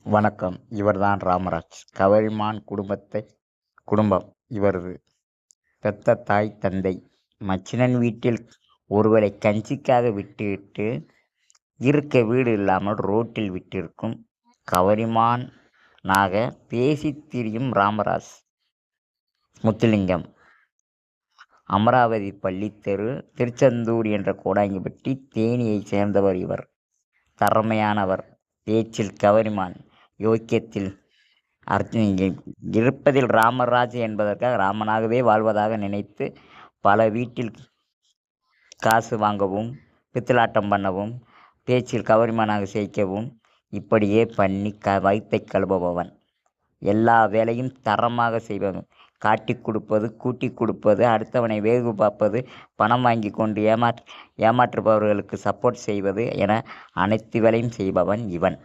வணக்கம். இவர்தான் ராமராஜ். கவரிமான் குடும்பம் இவரது. பெத்த தாய் தந்தை. மச்சினன் வீட்டில் ஒருவேளை கஞ்சிக்காக விட்டுவிட்டு இருக்க வீடு இல்லாமல் ரோட்டில் விட்டிருக்கும் கவரிமானாக பேசித் திரியும் ராமராஜ் முத்துலிங்கம். அமராவதி பள்ளித்தெரு, திருச்செந்தூர் என்ற கோடாங்கிப்பட்டி, தேனியைச் சேர்ந்தவர் இவர். திறமையானவர். பேச்சில் கவரிமான், யோக்கியத்தில் இருப்பதில் ராமராஜ் என்பதற்காக ராமனாகவே வாழ்வதாக நினைத்து பல வீட்டில் காசு வாங்கவும், பித்தலாட்டம் பண்ணவும், பேச்சில் கவரிமானாக சேர்க்கவும், இப்படியே பண்ணி வயிற்றை கழுவுபவன். எல்லா வேலையும் தரமாக செய்பவன். காட்டிக் கொடுப்பது, கூட்டி கொடுப்பது, அடுத்தவனை வேவு பார்ப்பது, பணம் வாங்கி கொண்டு ஏமாற்றுபவர்களுக்கு சப்போர்ட் செய்வது என அனைத்து வேலையும் செய்பவன் இவன்.